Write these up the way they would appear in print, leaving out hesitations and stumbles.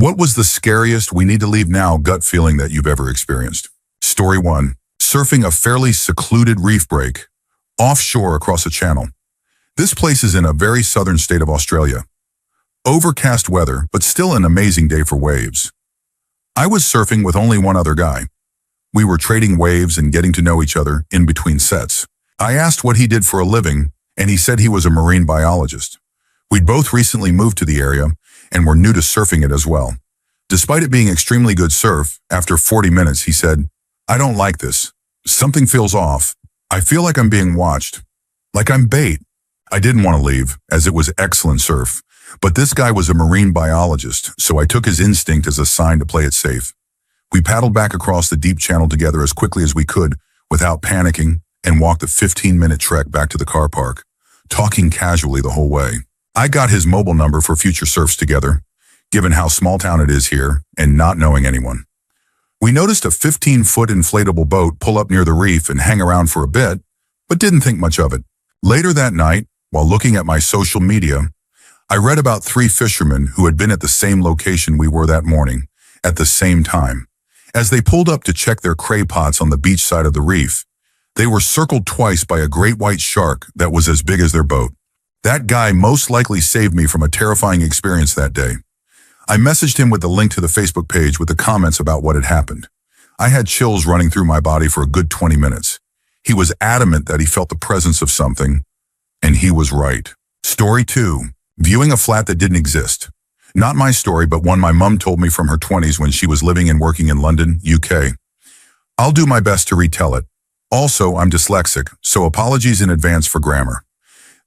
What was the scariest we need to leave now gut feeling that you've ever experienced? Story 1. Surfing a fairly secluded reef break, offshore across a channel. This place is in a very southern state of Australia. Overcast weather, but still an amazing day for waves. I was surfing with only one other guy. We were trading waves and getting to know each other in between sets. I asked what he did for a living, and he said he was a marine biologist. We'd both recently moved to the area and were new to surfing it as well. Despite it being extremely good surf, after 40 minutes he said, "I don't like this. Something feels off. I feel like I'm being watched. Like I'm bait." I didn't want to leave, as it was excellent surf, but this guy was a marine biologist, so I took his instinct as a sign to play it safe. We paddled back across the deep channel together as quickly as we could, without panicking, and walked the 15-minute trek back to the car park, talking casually the whole way. I got his mobile number for future surfs together, given how small town it is here, and not knowing anyone. We noticed a 15-foot inflatable boat pull up near the reef and hang around for a bit, but didn't think much of it. Later that night, while looking at my social media, I read about 3 fishermen who had been at the same location we were that morning, at the same time. As they pulled up to check their cray pots on the beach side of the reef, they were circled twice by a great white shark that was as big as their boat. That guy most likely saved me from a terrifying experience that day. I messaged him with the link to the Facebook page with the comments about what had happened. I had chills running through my body for a good 20 minutes. He was adamant that he felt the presence of something, and he was right. Story 2. Viewing a flat that didn't exist. Not my story, but one my mum told me from her 20s when she was living and working in London, UK. I'll do my best to retell it. Also, I'm dyslexic, so apologies in advance for grammar.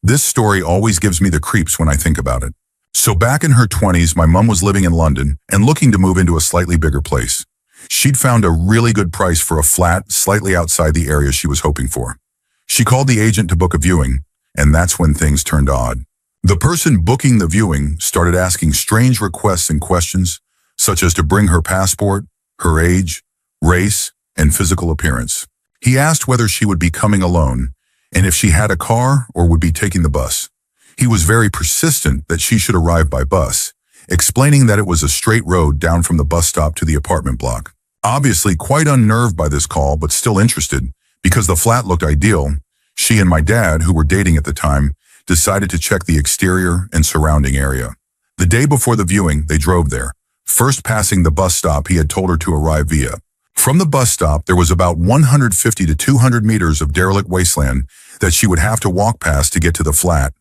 This story always gives me the creeps when I think about it. So back in her 20s, my mum was living in London and looking to move into a slightly bigger place. She'd found a really good price for a flat slightly outside the area she was hoping for. She called the agent to book a viewing, and that's when things turned odd. The person booking the viewing started asking strange requests and questions, such as to bring her passport, her age, race, and physical appearance. He asked whether she would be coming alone, and if she had a car or would be taking the bus. He was very persistent that she should arrive by bus, explaining that it was a straight road down from the bus stop to the apartment block. Obviously quite unnerved by this call, but still interested, because the flat looked ideal, she and my dad, who were dating at the time, decided to check the exterior and surrounding area. The day before the viewing, they drove there, first passing the bus stop he had told her to arrive via. From the bus stop, there was about 150 to 200 meters of derelict wasteland that she would have to walk past to get to the flat.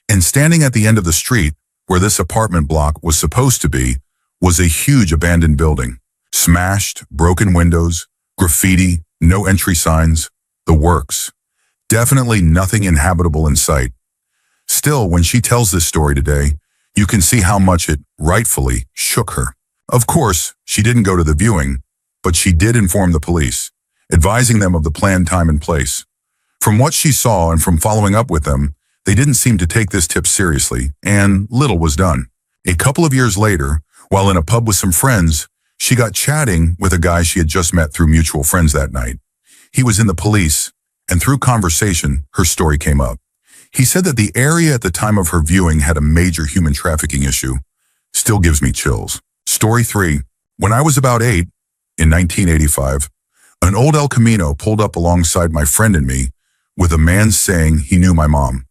And standing at the end of the street, where this apartment block was supposed to be, was a huge abandoned building. Smashed, broken windows, graffiti, no entry signs, the works. Definitely nothing inhabitable in sight. Still, when she tells this story today, you can see how much it, rightfully, shook her. Of course, she didn't go to the viewing, but she did inform the police, advising them of the planned time and place. From what she saw and from following up with them, they didn't seem to take this tip seriously, and little was done. A couple of years later, while in a pub with some friends, she got chatting with a guy she had just met through mutual friends that night. He was in the police, and through conversation, her story came up. He said that the area at the time of her viewing had a major human trafficking issue. Still gives me chills. Story 3. When I was about 8, in 1985, an old El Camino pulled up alongside my friend and me, with a man saying he knew my mom.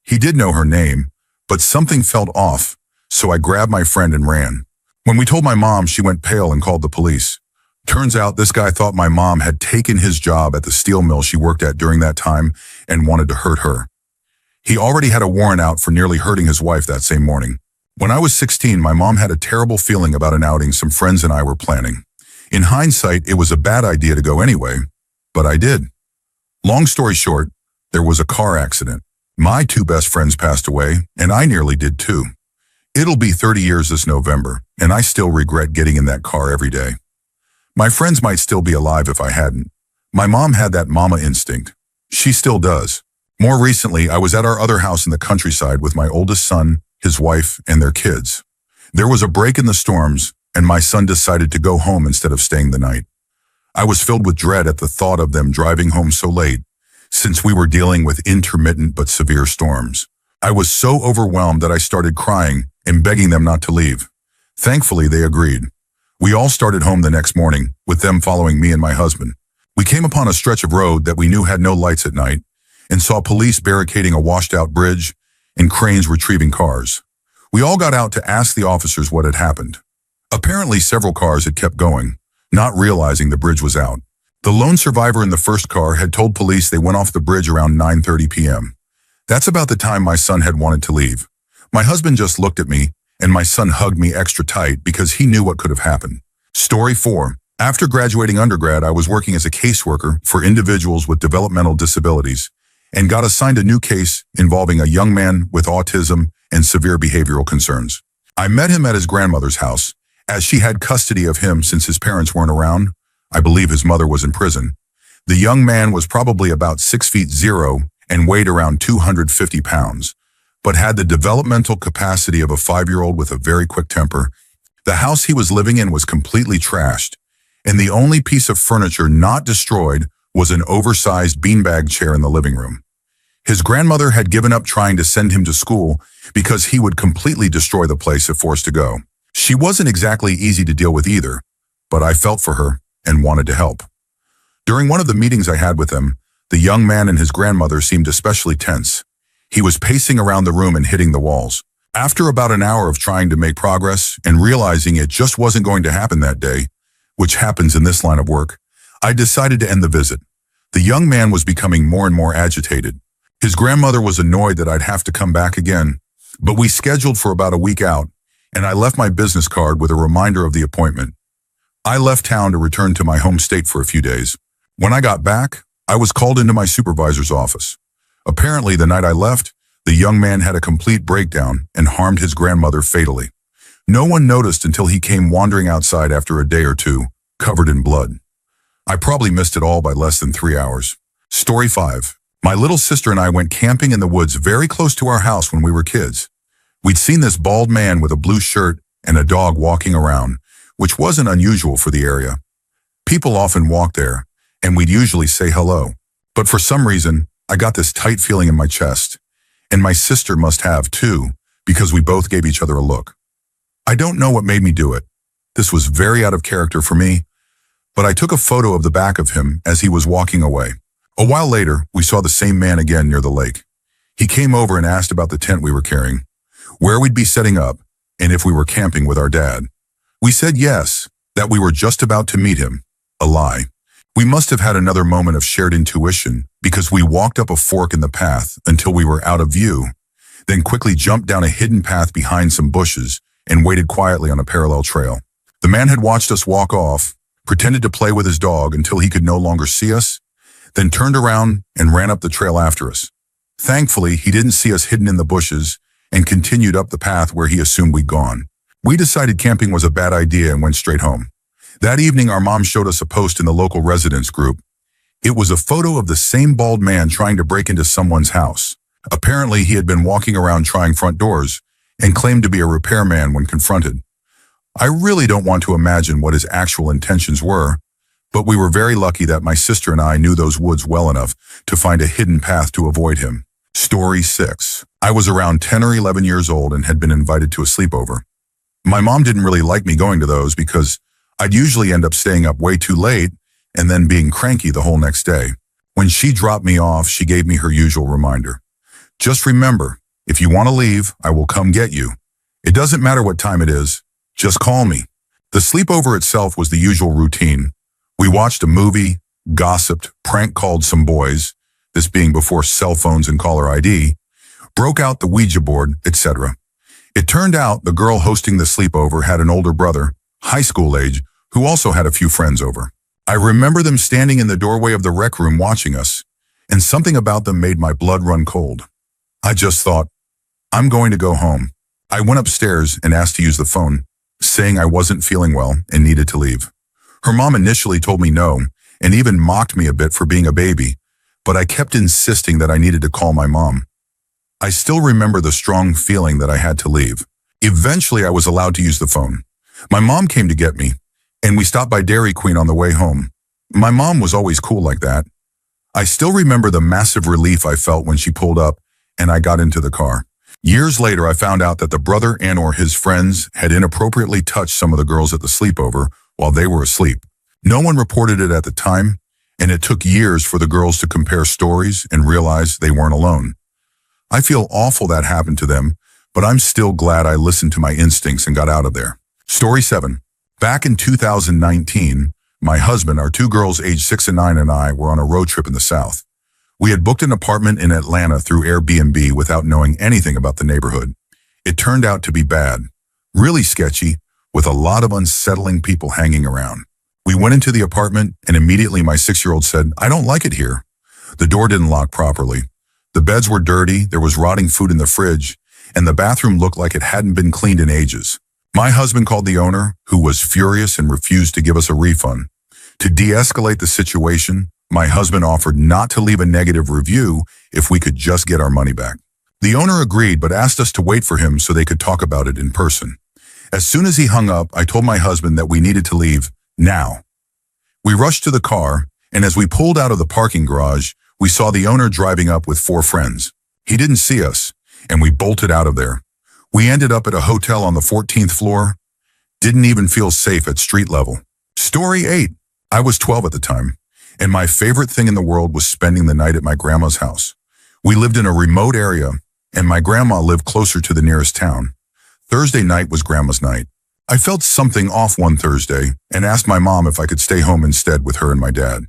He did know her name, but something felt off, so I grabbed my friend and ran. When we told my mom, she went pale and called the police. Turns out this guy thought my mom had taken his job at the steel mill she worked at during that time and wanted to hurt her. He already had a warrant out for nearly hurting his wife that same morning. When I was 16, my mom had a terrible feeling about an outing some friends and I were planning. In hindsight, it was a bad idea to go anyway, but I did. Long story short, there was a car accident. My 2 best friends passed away, and I nearly did too. It'll be 30 years this November, and I still regret getting in that car every day. My friends might still be alive if I hadn't. My mom had that mama instinct. She still does. More recently, I was at our other house in the countryside with my oldest son, his wife, and their kids. There was a break in the storms, and my son decided to go home instead of staying the night. I was filled with dread at the thought of them driving home so late, since we were dealing with intermittent but severe storms. I was so overwhelmed that I started crying and begging them not to leave. Thankfully, they agreed. We all started home the next morning, with them following me and my husband. We came upon a stretch of road that we knew had no lights at night and saw police barricading a washed-out bridge and cranes retrieving cars. We all got out to ask the officers what had happened. Apparently, several cars had kept going, not realizing the bridge was out. The lone survivor in the first car had told police they went off the bridge around 9:30 p.m. That's about the time my son had wanted to leave. My husband just looked at me, and my son hugged me extra tight because he knew what could have happened. Story 4. After graduating undergrad, I was working as a caseworker for individuals with developmental disabilities and got assigned a new case involving a young man with autism and severe behavioral concerns. I met him at his grandmother's house, as she had custody of him since his parents weren't around. I believe his mother was in prison. The young man was probably about 6'0" and weighed around 250 pounds, but had the developmental capacity of a 5-year-old with a very quick temper. The house he was living in was completely trashed, and the only piece of furniture not destroyed was an oversized beanbag chair in the living room. His grandmother had given up trying to send him to school because he would completely destroy the place if forced to go. She wasn't exactly easy to deal with either, but I felt for her and wanted to help. During one of the meetings I had with him, the young man and his grandmother seemed especially tense. He was pacing around the room and hitting the walls. After about an hour of trying to make progress and realizing it just wasn't going to happen that day, which happens in this line of work, I decided to end the visit. The young man was becoming more and more agitated. His grandmother was annoyed that I'd have to come back again, but we scheduled for about a week out, and I left my business card with a reminder of the appointment. I left town to return to my home state for a few days. When I got back, I was called into my supervisor's office. Apparently, the night I left, the young man had a complete breakdown and harmed his grandmother fatally. No one noticed until he came wandering outside after a day or two, covered in blood. I probably missed it all by less than 3 hours. Story 5. My little sister and I went camping in the woods very close to our house when we were kids. We'd seen this bald man with a blue shirt and a dog walking around, which wasn't unusual for the area. People often walked there, and we'd usually say hello. But for some reason, I got this tight feeling in my chest, and my sister must have too, because we both gave each other a look. I don't know what made me do it. This was very out of character for me, but I took a photo of the back of him as he was walking away. A while later, we saw the same man again near the lake. He came over and asked about the tent we were carrying, where we'd be setting up, and if we were camping with our dad. We said yes, that we were just about to meet him. A lie. We must have had another moment of shared intuition because we walked up a fork in the path until we were out of view, then quickly jumped down a hidden path behind some bushes and waited quietly on a parallel trail. The man had watched us walk off, pretended to play with his dog until he could no longer see us, then turned around and ran up the trail after us. Thankfully, he didn't see us hidden in the bushes and continued up the path where he assumed we'd gone. We decided camping was a bad idea and went straight home. That evening, our mom showed us a post in the local residents group. It was a photo of the same bald man trying to break into someone's house. Apparently, he had been walking around trying front doors and claimed to be a repairman when confronted. I really don't want to imagine what his actual intentions were, but we were very lucky that my sister and I knew those woods well enough to find a hidden path to avoid him. Story 6. I was around 10 or 11 years old and had been invited to a sleepover. My mom didn't really like me going to those because I'd usually end up staying up way too late and then being cranky the whole next day. When she dropped me off, she gave me her usual reminder. Just remember, if you want to leave, I will come get you. It doesn't matter what time it is, just call me. The sleepover itself was the usual routine. We watched a movie, gossiped, prank called some boys, this being before cell phones and caller ID, broke out the Ouija board, etc. It turned out the girl hosting the sleepover had an older brother, high school age, who also had a few friends over. I remember them standing in the doorway of the rec room watching us, and something about them made my blood run cold. I just thought, I'm going to go home. I went upstairs and asked to use the phone, saying I wasn't feeling well and needed to leave. Her mom initially told me no, and even mocked me a bit for being a baby, but I kept insisting that I needed to call my mom. I still remember the strong feeling that I had to leave. Eventually, I was allowed to use the phone. My mom came to get me, and we stopped by Dairy Queen on the way home. My mom was always cool like that. I still remember the massive relief I felt when she pulled up and I got into the car. Years later, I found out that the brother and/or his friends had inappropriately touched some of the girls at the sleepover while they were asleep. No one reported it at the time, and it took years for the girls to compare stories and realize they weren't alone. I feel awful that happened to them, but I'm still glad I listened to my instincts and got out of there. Story 7. Back in 2019, my husband, our two girls aged 6 and 9, and I were on a road trip in the South. We had booked an apartment in Atlanta through Airbnb without knowing anything about the neighborhood. It turned out to be bad, really sketchy, with a lot of unsettling people hanging around. We went into the apartment, and immediately my 6-year-old said, "I don't like it here." The door didn't lock properly. The beds were dirty, there was rotting food in the fridge, and the bathroom looked like it hadn't been cleaned in ages. My husband called the owner, who was furious and refused to give us a refund. To de-escalate the situation, my husband offered not to leave a negative review if we could just get our money back. The owner agreed, but asked us to wait for him so they could talk about it in person. As soon as he hung up, I told my husband that we needed to leave now. We rushed to the car, and as we pulled out of the parking garage, we saw the owner driving up with 4 friends. He didn't see us, and we bolted out of there. We ended up at a hotel on the 14th floor. Didn't even feel safe at street level. Story 8. I was 12 at the time, and my favorite thing in the world was spending the night at my grandma's house. We lived in a remote area, and my grandma lived closer to the nearest town. Thursday night was grandma's night. I felt something off one Thursday and asked my mom if I could stay home instead with her and my dad.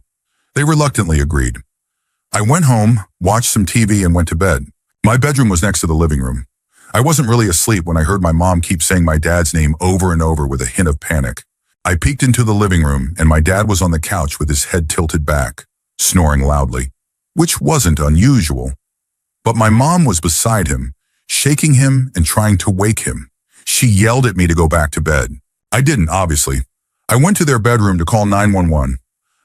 They reluctantly agreed. I went home, watched some TV, and went to bed. My bedroom was next to the living room. I wasn't really asleep when I heard my mom keep saying my dad's name over and over with a hint of panic. I peeked into the living room, and my dad was on the couch with his head tilted back, snoring loudly, which wasn't unusual. But my mom was beside him, shaking him and trying to wake him. She yelled at me to go back to bed. I didn't, obviously. I went to their bedroom to call 911.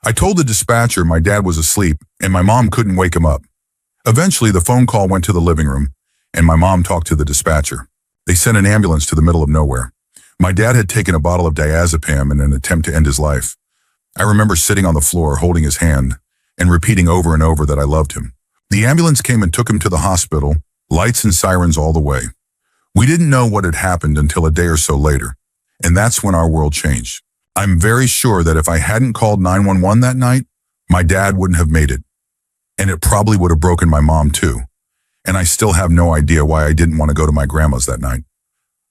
I told the dispatcher my dad was asleep and my mom couldn't wake him up. Eventually, the phone call went to the living room, and my mom talked to the dispatcher. They sent an ambulance to the middle of nowhere. My dad had taken a bottle of diazepam in an attempt to end his life. I remember sitting on the floor holding his hand and repeating over and over that I loved him. The ambulance came and took him to the hospital, lights and sirens all the way. We didn't know what had happened until a day or so later, and that's when our world changed. I'm very sure that if I hadn't called 911 that night, my dad wouldn't have made it. And it probably would have broken my mom too. And I still have no idea why I didn't want to go to my grandma's that night.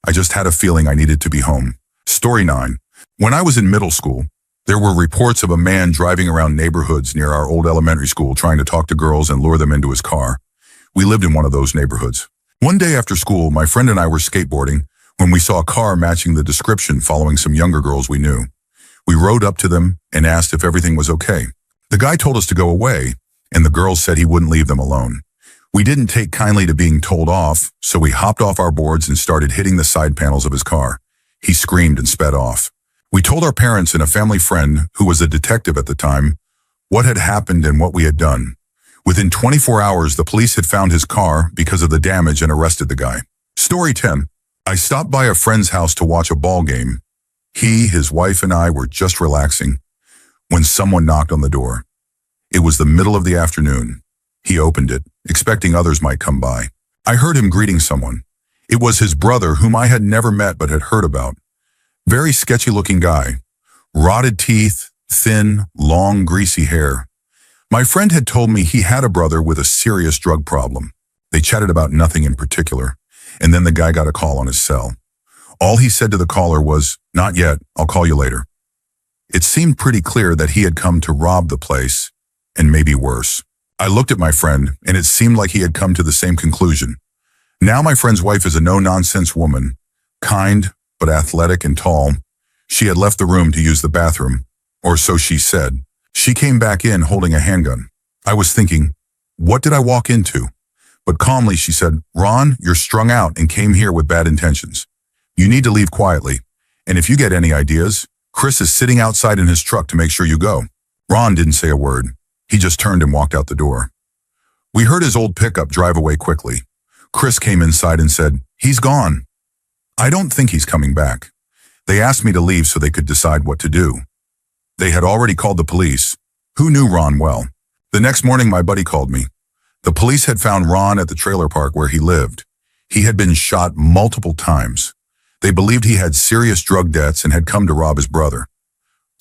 I just had a feeling I needed to be home. Story 9. When I was in middle school, there were reports of a man driving around neighborhoods near our old elementary school trying to talk to girls and lure them into his car. We lived in one of those neighborhoods. One day after school, my friend and I were skateboarding when we saw a car matching the description following some younger girls we knew. We rode up to them and asked if everything was okay. The guy told us to go away, and the girls said he wouldn't leave them alone. We didn't take kindly to being told off, so we hopped off our boards and started hitting the side panels of his car. He screamed and sped off. We told our parents and a family friend, who was a detective at the time, what had happened and what we had done. Within 24 hours, the police had found his car because of the damage and arrested the guy. Story 10. I stopped by a friend's house to watch a ball game. He, his wife, and I were just relaxing when someone knocked on the door. It was the middle of the afternoon. He opened it, expecting others might come by. I heard him greeting someone. It was his brother, whom I had never met but had heard about. Very sketchy-looking guy. Rotted teeth, thin, long, greasy hair. My friend had told me he had a brother with a serious drug problem. They chatted about nothing in particular, and then the guy got a call on his cell. All he said to the caller was, "Not yet, I'll call you later." It seemed pretty clear that he had come to rob the place, and maybe worse. I looked at my friend, and it seemed like he had come to the same conclusion. Now my friend's wife is a no-nonsense woman, kind but athletic and tall. She had left the room to use the bathroom, or so she said. She came back in holding a handgun. I was thinking, what did I walk into? But calmly she said, "Ron, you're strung out and came here with bad intentions. You need to leave quietly, and if you get any ideas, Chris is sitting outside in his truck to make sure you go." Ron didn't say a word. He just turned and walked out the door. We heard his old pickup drive away quickly. Chris came inside and said, "He's gone." I don't think he's coming back. They asked me to leave so they could decide what to do. They had already called the police, who knew Ron well. The next morning, my buddy called me. The police had found Ron at the trailer park where he lived. He had been shot multiple times. They believed he had serious drug debts and had come to rob his brother.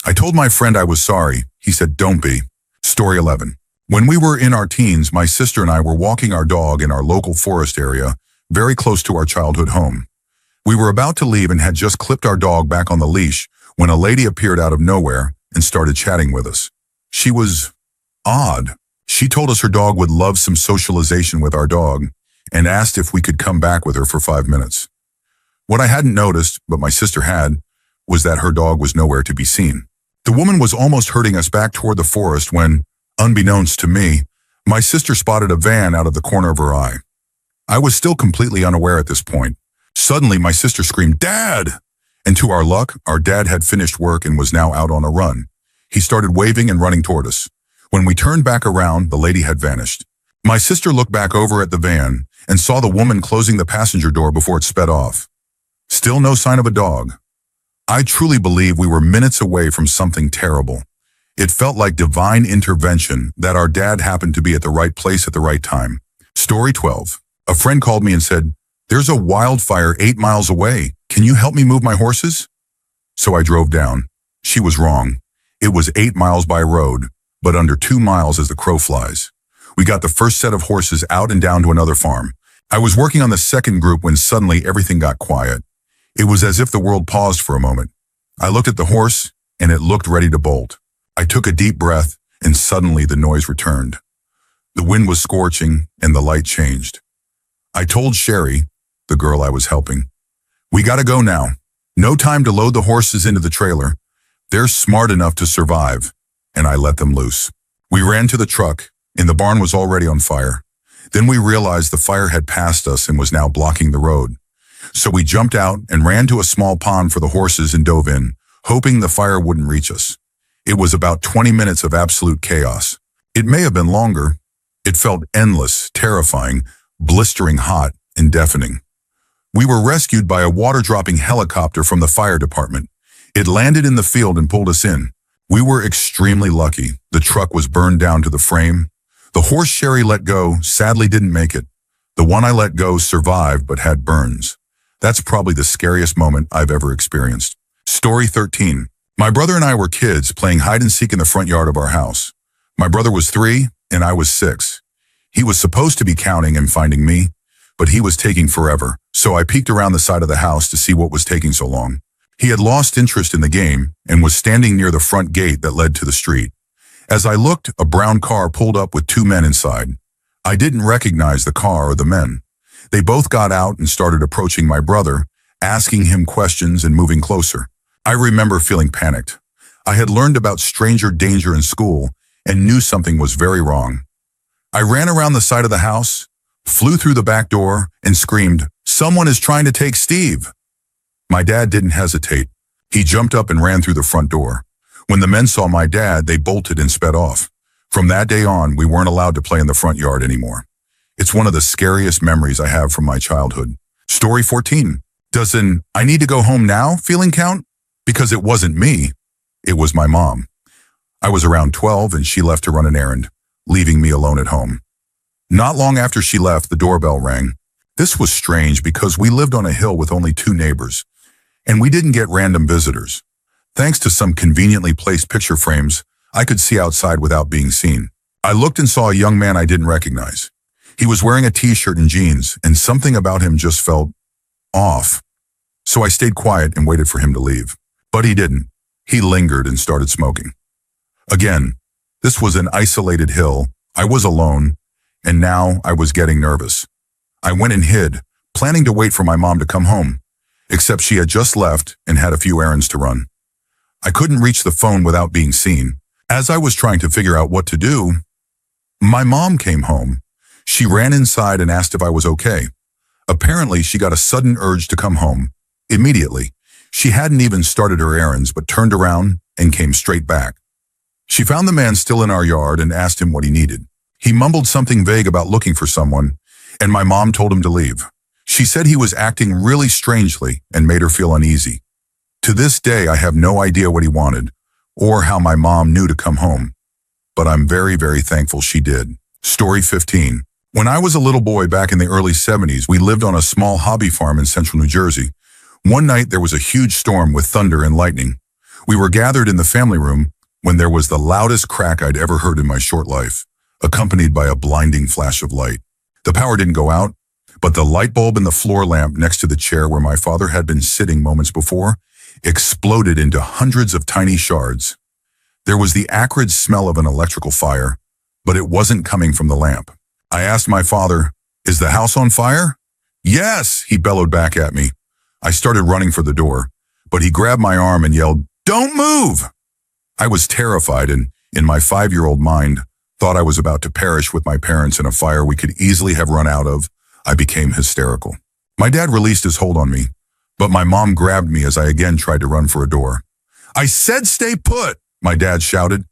I told my friend I was sorry. He said, "Don't be." Story 11. When we were in our teens, my sister and I were walking our dog in our local forest area, very close to our childhood home. We were about to leave and had just clipped our dog back on the leash when a lady appeared out of nowhere and started chatting with us. She was odd. She told us her dog would love some socialization with our dog and asked if we could come back with her for 5 minutes. What I hadn't noticed, but my sister had, was that her dog was nowhere to be seen. The woman was almost herding us back toward the forest when, unbeknownst to me, my sister spotted a van out of the corner of her eye. I was still completely unaware at this point. Suddenly, my sister screamed, "Dad!" And to our luck, our dad had finished work and was now out on a run. He started waving and running toward us. When we turned back around, the lady had vanished. My sister looked back over at the van and saw the woman closing the passenger door before it sped off. Still no sign of a dog. I truly believe we were minutes away from something terrible. It felt like divine intervention that our dad happened to be at the right place at the right time. Story 12. A friend called me and said, "There's a wildfire 8 miles away. Can you help me move my horses?" So I drove down. She was wrong. It was 8 miles by road, but under 2 miles as the crow flies. We got the first set of horses out and down to another farm. I was working on the second group when suddenly everything got quiet. It was as if the world paused for a moment. I looked at the horse, and it looked ready to bolt. I took a deep breath, and suddenly the noise returned. The wind was scorching, and the light changed. I told Sherry, the girl I was helping, "We gotta go now. No time to load the horses into the trailer. They're smart enough to survive." And I let them loose. We ran to the truck, and the barn was already on fire. Then we realized the fire had passed us and was now blocking the road. So we jumped out and ran to a small pond for the horses and dove in, hoping the fire wouldn't reach us. It was about 20 minutes of absolute chaos. It may have been longer. It felt endless, terrifying, blistering hot, and deafening. We were rescued by a water-dropping helicopter from the fire department. It landed in the field and pulled us in. We were extremely lucky. The truck was burned down to the frame. The horse Sherry let go sadly didn't make it. The one I let go survived but had burns. That's probably the scariest moment I've ever experienced. Story 13. My brother and I were kids playing hide and seek in the front yard of our house. My brother was 3 and I was 6. He was supposed to be counting and finding me, but he was taking forever, so I peeked around the side of the house to see what was taking so long. He had lost interest in the game and was standing near the front gate that led to the street. As I looked, a brown car pulled up with 2 men inside. I didn't recognize the car or the men. They both got out and started approaching my brother, asking him questions and moving closer. I remember feeling panicked. I had learned about stranger danger in school and knew something was very wrong. I ran around the side of the house, flew through the back door, and screamed, "Someone is trying to take Steve!" My dad didn't hesitate. He jumped up and ran through the front door. When the men saw my dad, they bolted and sped off. From that day on, we weren't allowed to play in the front yard anymore. It's one of the scariest memories I have from my childhood. Story 14. Does an "I need to go home now" feeling count? Because it wasn't me. It was my mom. I was around 12 and she left to run an errand, leaving me alone at home. Not long after she left, the doorbell rang. This was strange because we lived on a hill with only 2 neighbors, and we didn't get random visitors. Thanks to some conveniently placed picture frames, I could see outside without being seen. I looked and saw a young man I didn't recognize. He was wearing a t-shirt and jeans, and something about him just felt off. So I stayed quiet and waited for him to leave. But he didn't. He lingered and started smoking. Again, this was an isolated hill. I was alone, and now I was getting nervous. I went and hid, planning to wait for my mom to come home, except she had just left and had a few errands to run. I couldn't reach the phone without being seen. As I was trying to figure out what to do, my mom came home. She ran inside and asked if I was okay. Apparently, she got a sudden urge to come home. Immediately. She hadn't even started her errands, but turned around and came straight back. She found the man still in our yard and asked him what he needed. He mumbled something vague about looking for someone, and my mom told him to leave. She said he was acting really strangely and made her feel uneasy. To this day, I have no idea what he wanted, or how my mom knew to come home. But I'm very, very thankful she did. Story 15. When I was a little boy back in the early 70s, we lived on a small hobby farm in central New Jersey. One night there was a huge storm with thunder and lightning. We were gathered in the family room when there was the loudest crack I'd ever heard in my short life, accompanied by a blinding flash of light. The power didn't go out, but the light bulb in the floor lamp next to the chair where my father had been sitting moments before exploded into hundreds of tiny shards. There was the acrid smell of an electrical fire, but it wasn't coming from the lamp. I asked my father, "Is the house on fire?" "Yes," he bellowed back at me. I started running for the door, but he grabbed my arm and yelled, "Don't move!" I was terrified and, in my 5-year-old mind, thought I was about to perish with my parents in a fire we could easily have run out of. I became hysterical. My dad released his hold on me, but my mom grabbed me as I again tried to run for a door. "I said stay put!" my dad shouted.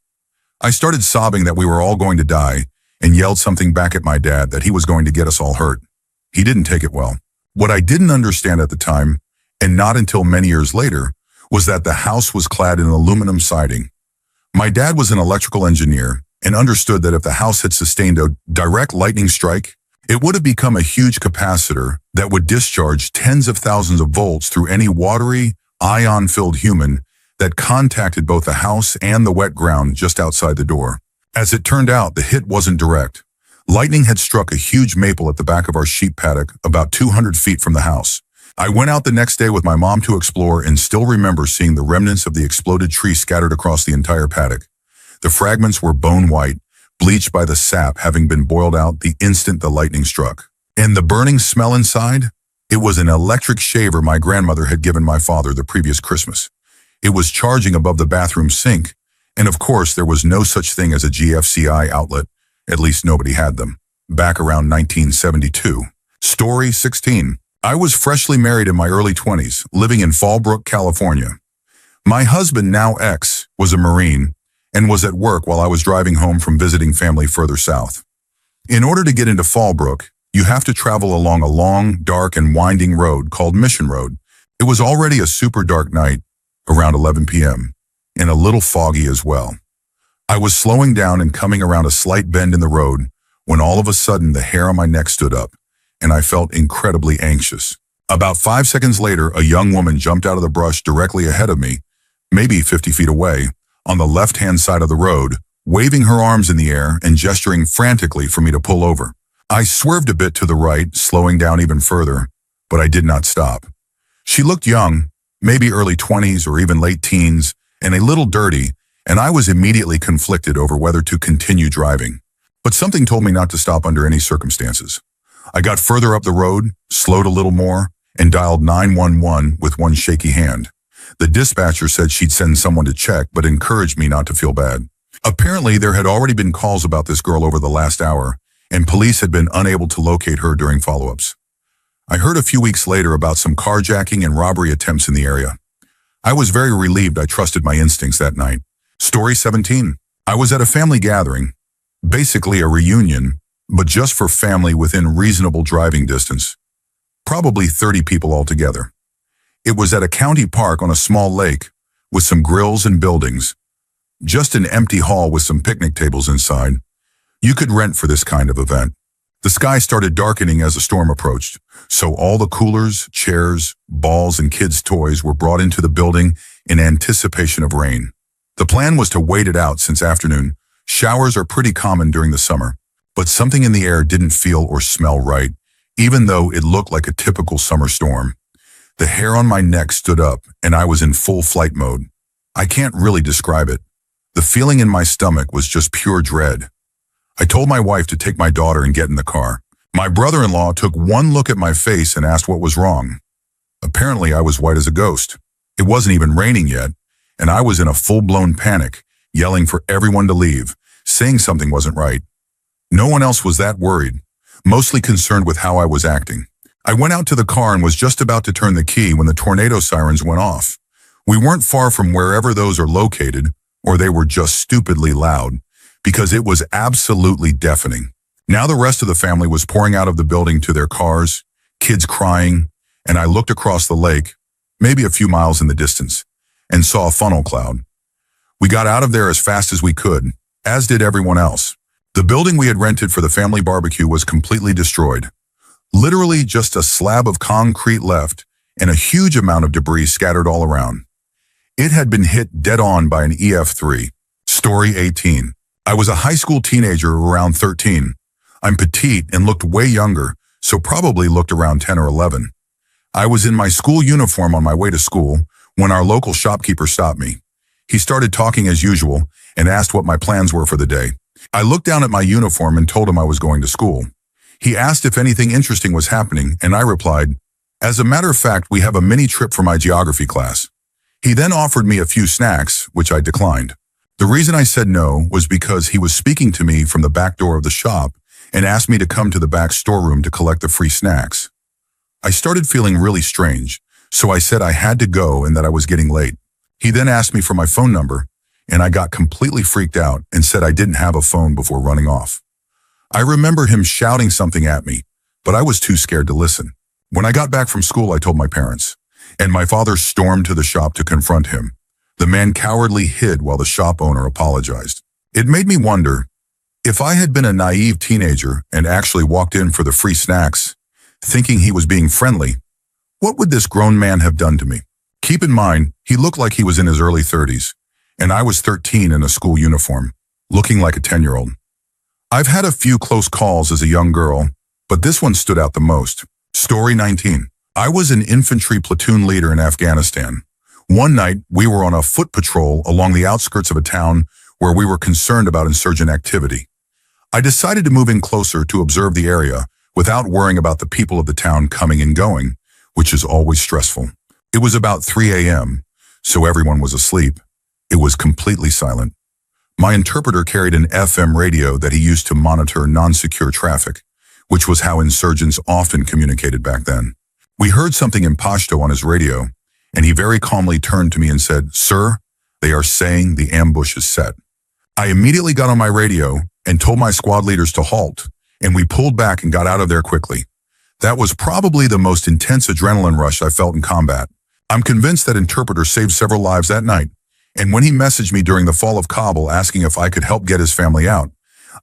I started sobbing that we were all going to die and yelled something back at my dad that he was going to get us all hurt. He didn't take it well. What I didn't understand at the time, and not until many years later, was that the house was clad in aluminum siding. My dad was an electrical engineer and understood that if the house had sustained a direct lightning strike, it would have become a huge capacitor that would discharge tens of thousands of volts through any watery, ion-filled human that contacted both the house and the wet ground just outside the door. As it turned out, the hit wasn't direct. Lightning had struck a huge maple at the back of our sheep paddock about 200 feet from the house. I went out the next day with my mom to explore and still remember seeing the remnants of the exploded tree scattered across the entire paddock. The fragments were bone white, bleached by the sap having been boiled out the instant the lightning struck. And the burning smell inside? It was an electric shaver my grandmother had given my father the previous Christmas. It was charging above the bathroom sink, and of course there was no such thing as a GFCI outlet, at least nobody had them, back around 1972. Story 16. I was freshly married in my early 20s, living in Fallbrook, California. My husband, now ex, was a Marine and was at work while I was driving home from visiting family further south. In order to get into Fallbrook, you have to travel along a long, dark, and winding road called Mission Road. It was already a super dark night, around 11 p.m., and a little foggy as well. I was slowing down and coming around a slight bend in the road when all of a sudden the hair on my neck stood up, and I felt incredibly anxious. About 5 seconds later, a young woman jumped out of the brush directly ahead of me, maybe 50 feet away, on the left-hand side of the road, waving her arms in the air and gesturing frantically for me to pull over. I swerved a bit to the right, slowing down even further, but I did not stop. She looked young, maybe early 20s or even late teens, and a little dirty, and I was immediately conflicted over whether to continue driving. But something told me not to stop under any circumstances. I got further up the road, slowed a little more, and dialed 911 with one shaky hand. The dispatcher said she'd send someone to check, but encouraged me not to feel bad. Apparently, there had already been calls about this girl over the last hour, and police had been unable to locate her during follow-ups. I heard a few weeks later about some carjacking and robbery attempts in the area. I was very relieved I trusted my instincts that night. Story 17. I was at a family gathering, basically a reunion, but just for family within reasonable driving distance. Probably 30 people altogether. It was at a county park on a small lake with some grills and buildings. Just an empty hall with some picnic tables inside. You could rent for this kind of event. The sky started darkening as the storm approached, so all the coolers, chairs, balls, and kids' toys were brought into the building in anticipation of rain. The plan was to wait it out since afternoon. Showers are pretty common during the summer, but something in the air didn't feel or smell right, even though it looked like a typical summer storm. The hair on my neck stood up, and I was in full flight mode. I can't really describe it. The feeling in my stomach was just pure dread. I told my wife to take my daughter and get in the car. My brother-in-law took one look at my face and asked what was wrong. Apparently, I was white as a ghost. It wasn't even raining yet, and I was in a full-blown panic, yelling for everyone to leave, saying something wasn't right. No one else was that worried, mostly concerned with how I was acting. I went out to the car and was just about to turn the key when the tornado sirens went off. We weren't far from wherever those are located, or they were just stupidly loud, because it was absolutely deafening. Now the rest of the family was pouring out of the building to their cars, kids crying, and I looked across the lake, maybe a few miles in the distance, and saw a funnel cloud. We got out of there as fast as we could, as did everyone else. The building we had rented for the family barbecue was completely destroyed. Literally just a slab of concrete left and a huge amount of debris scattered all around. It had been hit dead on by an EF3. Story 18. I was a high school teenager around 13. I'm petite and looked way younger, so probably looked around 10 or 11. I was in my school uniform on my way to school when our local shopkeeper stopped me. He started talking as usual and asked what my plans were for the day. I looked down at my uniform and told him I was going to school. He asked if anything interesting was happening, and I replied, "As a matter of fact, we have a mini trip for my geography class." He then offered me a few snacks, which I declined. The reason I said no was because he was speaking to me from the back door of the shop and asked me to come to the back storeroom to collect the free snacks. I started feeling really strange, so I said I had to go and that I was getting late. He then asked me for my phone number, and I got completely freaked out and said I didn't have a phone before running off. I remember him shouting something at me, but I was too scared to listen. When I got back from school, I told my parents, and my father stormed to the shop to confront him. The man cowardly hid while the shop owner apologized. It made me wonder, if I had been a naive teenager and actually walked in for the free snacks, thinking he was being friendly, what would this grown man have done to me? Keep in mind, he looked like he was in his early 30s, and I was 13 in a school uniform, looking like a 10-year-old. I've had a few close calls as a young girl, but this one stood out the most. Story 19. I was an infantry platoon leader in Afghanistan. One night, we were on a foot patrol along the outskirts of a town where we were concerned about insurgent activity. I decided to move in closer to observe the area without worrying about the people of the town coming and going, which is always stressful. It was about 3 a.m., so everyone was asleep. It was completely silent. My interpreter carried an FM radio that he used to monitor non-secure traffic, which was how insurgents often communicated back then. We heard something in Pashto on his radio, and he very calmly turned to me and said, "Sir, they are saying the ambush is set." I immediately got on my radio and told my squad leaders to halt, and we pulled back and got out of there quickly. That was probably the most intense adrenaline rush I felt in combat. I'm convinced that interpreter saved several lives that night, and when he messaged me during the fall of Kabul asking if I could help get his family out,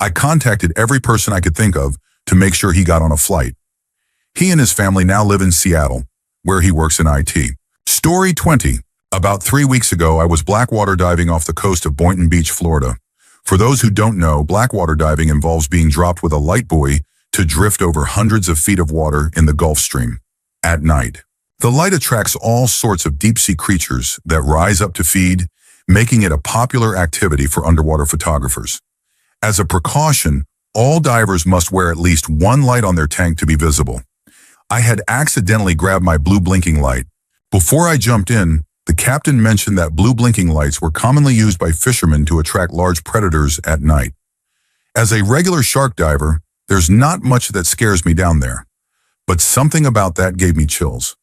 I contacted every person I could think of to make sure he got on a flight. He and his family now live in Seattle, where he works in IT. Story 20. About 3 weeks ago, I was blackwater diving off the coast of Boynton Beach, Florida. For those who don't know, blackwater diving involves being dropped with a light buoy to drift over hundreds of feet of water in the Gulf Stream at night. The light attracts all sorts of deep-sea creatures that rise up to feed, making it a popular activity for underwater photographers. As a precaution, all divers must wear at least one light on their tank to be visible. I had accidentally grabbed my blue blinking light. Before I jumped in, the captain mentioned that blue blinking lights were commonly used by fishermen to attract large predators at night. As a regular shark diver, there's not much that scares me down there, but something about that gave me chills.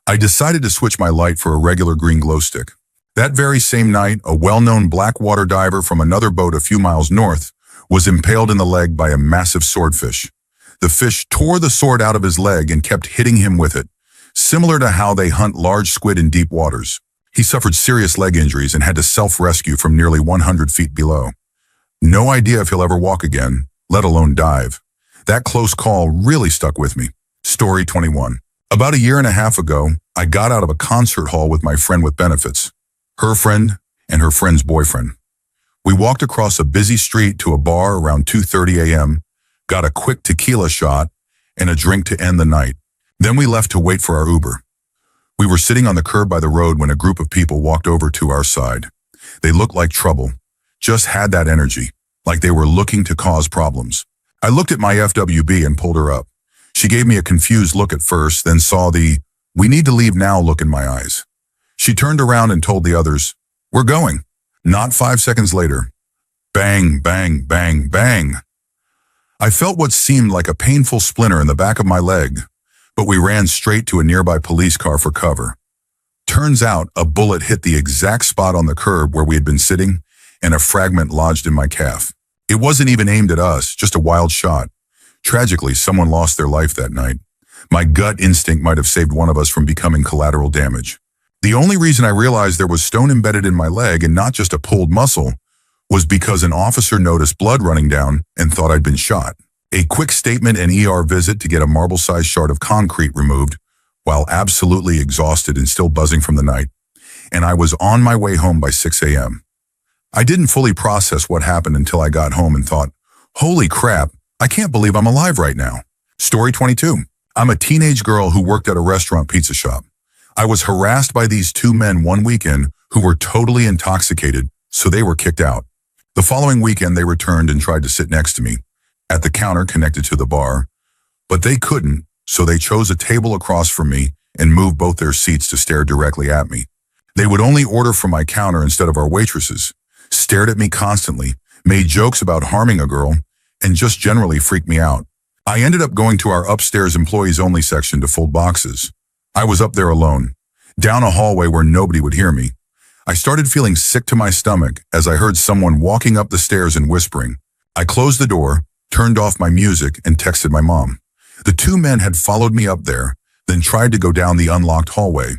I decided to switch my light for a regular green glow stick. That very same night, a well-known blackwater diver from another boat a few miles north was impaled in the leg by a massive swordfish. The fish tore the sword out of his leg and kept hitting him with it, similar to how they hunt large squid in deep waters. He suffered serious leg injuries and had to self-rescue from nearly 100 feet below. No idea if he'll ever walk again, let alone dive. That close call really stuck with me. Story 21. About a year and a half ago, I got out of a concert hall with my friend with benefits, her friend, and her friend's boyfriend. We walked across a busy street to a bar around 2:30 a.m., got a quick tequila shot, and a drink to end the night. Then we left to wait for our Uber. We were sitting on the curb by the road when a group of people walked over to our side. They looked like trouble, just had that energy, like they were looking to cause problems. I looked at my FWB and pulled her up. She gave me a confused look at first, then saw the "we need to leave now" look in my eyes. She turned around and told the others, "We're going." Not 5 seconds later, bang, bang, bang, bang. I felt what seemed like a painful splinter in the back of my leg, but we ran straight to a nearby police car for cover. Turns out a bullet hit the exact spot on the curb where we had been sitting, and a fragment lodged in my calf. It wasn't even aimed at us, just a wild shot. Tragically, someone lost their life that night. My gut instinct might have saved one of us from becoming collateral damage. The only reason I realized there was stone embedded in my leg and not just a pulled muscle was because an officer noticed blood running down and thought I'd been shot. A quick statement and ER visit to get a marble-sized shard of concrete removed, while absolutely exhausted and still buzzing from the night, and I was on my way home by 6 a.m. I didn't fully process what happened until I got home and thought, holy crap, I can't believe I'm alive right now. Story 22. I'm a teenage girl who worked at a restaurant pizza shop. I was harassed by these two men one weekend who were totally intoxicated, so they were kicked out. The following weekend, they returned and tried to sit next to me at the counter connected to the bar, but they couldn't, so they chose a table across from me and moved both their seats to stare directly at me. They would only order from my counter instead of our waitresses, stared at me constantly, made jokes about harming a girl, and just generally freaked me out. I ended up going to our upstairs employees-only section to fold boxes. I was up there alone, down a hallway where nobody would hear me. I started feeling sick to my stomach as I heard someone walking up the stairs and whispering. I closed the door, turned off my music, and texted my mom. The two men had followed me up there, then tried to go down the unlocked hallway.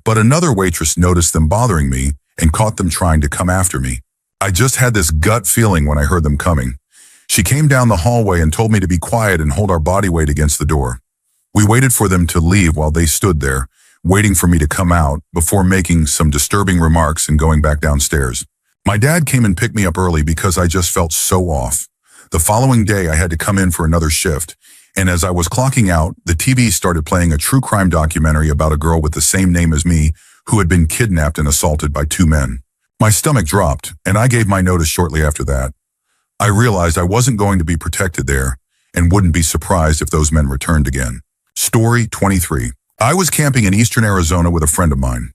But another waitress noticed them bothering me and caught them trying to come after me. I just had this gut feeling when I heard them coming. She came down the hallway and told me to be quiet and hold our body weight against the door. We waited for them to leave while they stood there, waiting for me to come out before making some disturbing remarks and going back downstairs. My dad came and picked me up early because I just felt so off. The following day, I had to come in for another shift, and as I was clocking out, the TV started playing a true crime documentary about a girl with the same name as me who had been kidnapped and assaulted by two men. My stomach dropped, and I gave my notice shortly after that. I realized I wasn't going to be protected there and wouldn't be surprised if those men returned again. Story 23. I was camping in eastern Arizona with a friend of mine.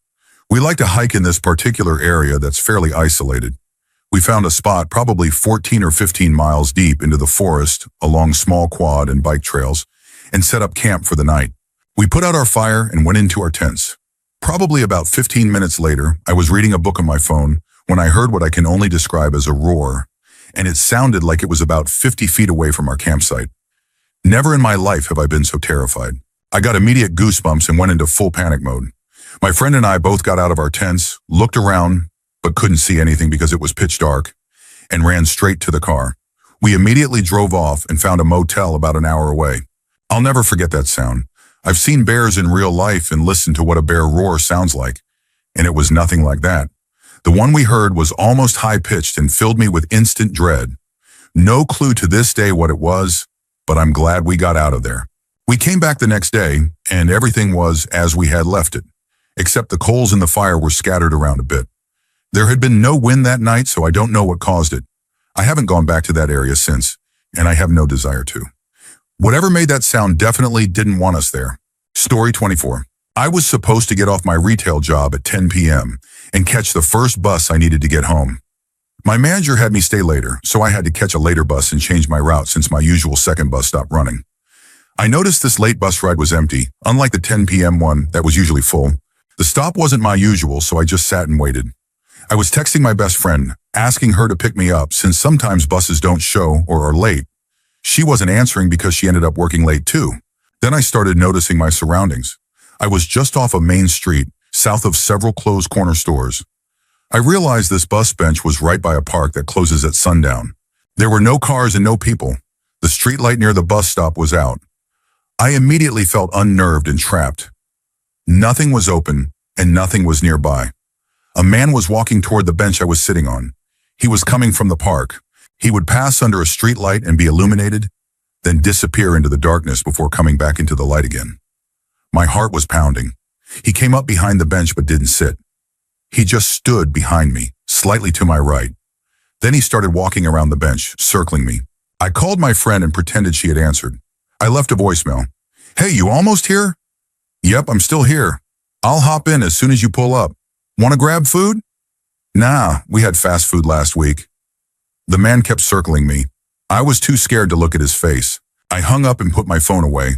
We like to hike in this particular area that's fairly isolated. We found a spot probably 14 or 15 miles deep into the forest along small quad and bike trails and set up camp for the night. We put out our fire and went into our tents. Probably about 15 minutes later, I was reading a book on my phone when I heard what I can only describe as a roar, and it sounded like it was about 50 feet away from our campsite. Never in my life have I been so terrified. I got immediate goosebumps and went into full panic mode. My friend and I both got out of our tents, looked around, but couldn't see anything because it was pitch dark, and ran straight to the car. We immediately drove off and found a motel about an hour away. I'll never forget that sound. I've seen bears in real life and listened to what a bear roar sounds like, and it was nothing like that. The one we heard was almost high-pitched and filled me with instant dread. No clue to this day what it was, but I'm glad we got out of there. We came back the next day, and everything was as we had left it, except the coals in the fire were scattered around a bit. There had been no wind that night, so I don't know what caused it. I haven't gone back to that area since, and I have no desire to. Whatever made that sound definitely didn't want us there. Story 24. I was supposed to get off my retail job at 10 p.m. and catch the first bus I needed to get home. My manager had me stay later, so I had to catch a later bus and change my route since my usual second bus stopped running. I noticed this late bus ride was empty, unlike the 10 p.m. one that was usually full. The stop wasn't my usual, so I just sat and waited. I was texting my best friend, asking her to pick me up since sometimes buses don't show or are late. She wasn't answering because she ended up working late too. Then I started noticing my surroundings. I was just off a main street, south of several closed corner stores. I realized this bus bench was right by a park that closes at sundown. There were no cars and no people. The streetlight near the bus stop was out. I immediately felt unnerved and trapped. Nothing was open and nothing was nearby. A man was walking toward the bench I was sitting on. He was coming from the park. He would pass under a streetlight and be illuminated, then disappear into the darkness before coming back into the light again. My heart was pounding. He came up behind the bench but didn't sit. He just stood behind me, slightly to my right. Then he started walking around the bench, circling me. I called my friend and pretended she had answered. I left a voicemail. "Hey, you almost here?" "Yep, I'm still here. I'll hop in as soon as you pull up. Want to grab food?" "Nah, we had fast food last week." The man kept circling me. I was too scared to look at his face. I hung up and put my phone away,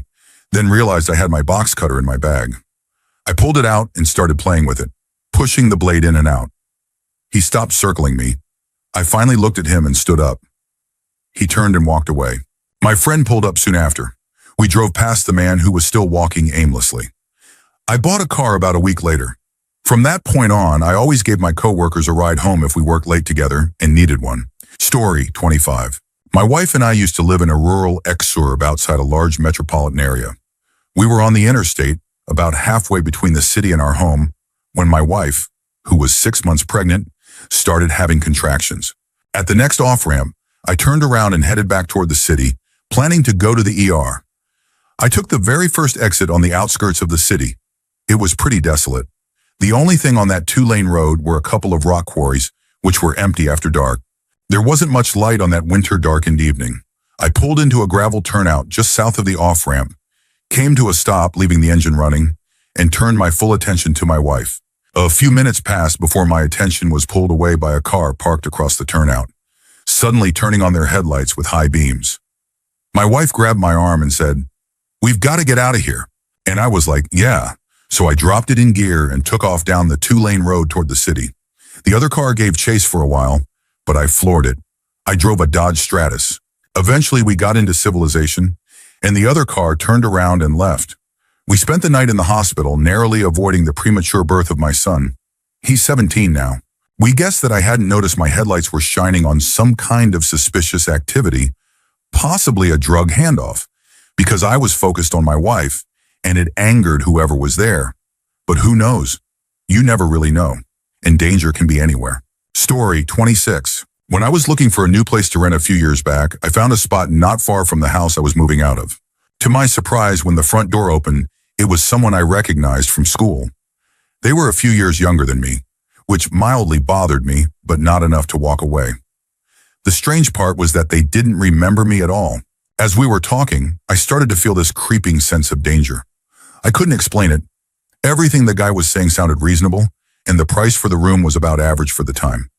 then realized I had my box cutter in my bag. I pulled it out and started playing with it, pushing the blade in and out. He stopped circling me. I finally looked at him and stood up. He turned and walked away. My friend pulled up soon after. We drove past the man who was still walking aimlessly. I bought a car about a week later. From that point on, I always gave my coworkers a ride home if we worked late together and needed one. Story 25. My wife and I used to live in a rural exurb outside a large metropolitan area. We were on the interstate, about halfway between the city and our home, when my wife, who was 6 months pregnant, started having contractions. At the next off-ramp, I turned around and headed back toward the city, planning to go to the ER. I took the very first exit on the outskirts of the city. It was pretty desolate. The only thing on that two-lane road were a couple of rock quarries, which were empty after dark. There wasn't much light on that winter-darkened evening. I pulled into a gravel turnout just south of the off-ramp, came to a stop, leaving the engine running, and turned my full attention to my wife. A few minutes passed before my attention was pulled away by a car parked across the turnout, suddenly turning on their headlights with high beams. My wife grabbed my arm and said, "We've got to get out of here." And I was like, "Yeah." So I dropped it in gear and took off down the two-lane road toward the city. The other car gave chase for a while, but I floored it. I drove a Dodge Stratus. Eventually we got into civilization, and the other car turned around and left. We spent the night in the hospital, narrowly avoiding the premature birth of my son. He's 17 now. We guessed that I hadn't noticed my headlights were shining on some kind of suspicious activity, possibly a drug handoff, because I was focused on my wife, and it angered whoever was there. But who knows? You never really know, and danger can be anywhere. Story 26. When I was looking for a new place to rent a few years back, I found a spot not far from the house I was moving out of. To my surprise, when the front door opened, it was someone I recognized from school. They were a few years younger than me, which mildly bothered me, but not enough to walk away. The strange part was that they didn't remember me at all. As we were talking, I started to feel this creeping sense of danger. I couldn't explain it. Everything the guy was saying sounded reasonable, and the price for the room was about average for the time.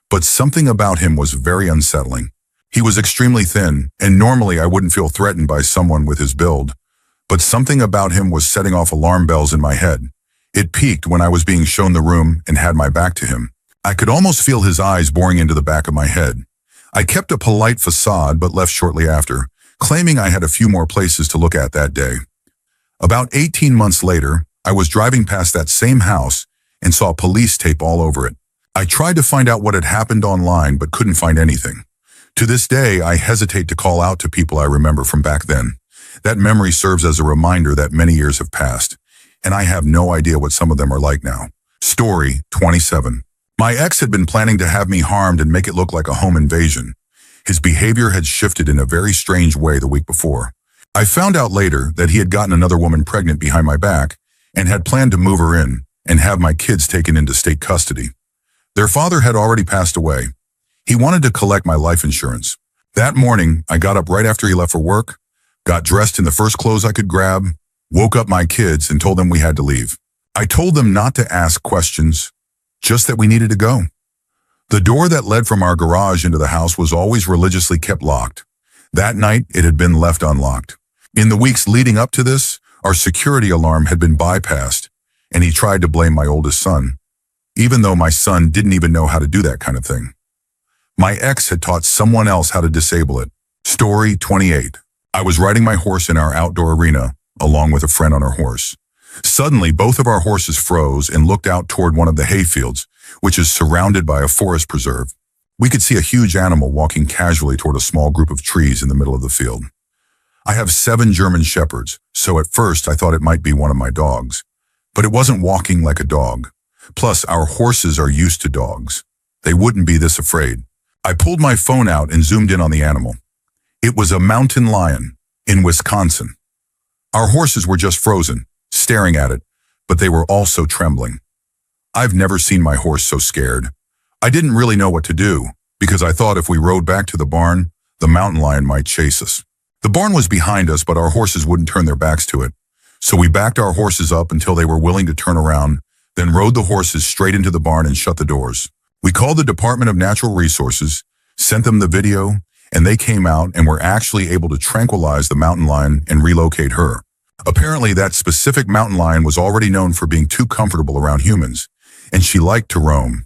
But something about him was very unsettling. He was extremely thin, and normally I wouldn't feel threatened by someone with his build. But something about him was setting off alarm bells in my head. It peaked when I was being shown the room and had my back to him. I could almost feel his eyes boring into the back of my head. I kept a polite facade but left shortly after, claiming I had a few more places to look at that day. About 18 months later, I was driving past that same house and saw police tape all over it. I tried to find out what had happened online but couldn't find anything. To this day, I hesitate to call out to people I remember from back then. That memory serves as a reminder that many years have passed, and I have no idea what some of them are like now. Story 27. My ex had been planning to have me harmed and make it look like a home invasion. His behavior had shifted in a very strange way the week before. I found out later that he had gotten another woman pregnant behind my back and had planned to move her in and have my kids taken into state custody. Their father had already passed away. He wanted to collect my life insurance. That morning, I got up right after he left for work, got dressed in the first clothes I could grab, woke up my kids and told them we had to leave. I told them not to ask questions, just that we needed to go. The door that led from our garage into the house was always religiously kept locked. That night, it had been left unlocked. In the weeks leading up to this, our security alarm had been bypassed, and he tried to blame my oldest son, even though my son didn't even know how to do that kind of thing. My ex had taught someone else how to disable it. Story 28. I was riding my horse in our outdoor arena, along with a friend on our horse. Suddenly, both of our horses froze and looked out toward one of the hayfields, which is surrounded by a forest preserve. We could see a huge animal walking casually toward a small group of trees in the middle of the field. I have 7 German shepherds, so at first I thought it might be one of my dogs. But it wasn't walking like a dog. Plus, our horses are used to dogs. They wouldn't be this afraid. I pulled my phone out and zoomed in on the animal. It was a mountain lion in Wisconsin. Our horses were just frozen, staring at it, but they were also trembling. I've never seen my horse so scared. I didn't really know what to do, because I thought if we rode back to the barn, the mountain lion might chase us. The barn was behind us, but our horses wouldn't turn their backs to it. So we backed our horses up until they were willing to turn around, then rode the horses straight into the barn and shut the doors. We called the Department of Natural Resources, sent them the video, and they came out and were actually able to tranquilize the mountain lion and relocate her. Apparently, that specific mountain lion was already known for being too comfortable around humans, and she liked to roam.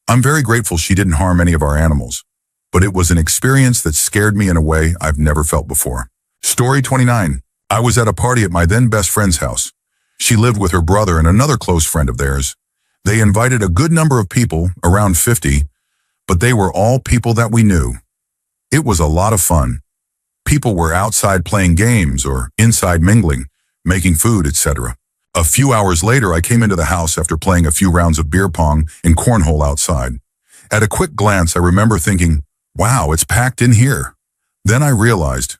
I'm very grateful she didn't harm any of our animals, but it was an experience that scared me in a way I've never felt before. Story 29. I was at a party at my then best friend's house. She lived with her brother and another close friend of theirs. They invited a good number of people, around 50, but they were all people that we knew. It was a lot of fun. People were outside playing games or inside mingling, making food, etc. A few hours later, I came into the house after playing a few rounds of beer pong and cornhole outside. At a quick glance, I remember thinking, wow, it's packed in here. Then I realized,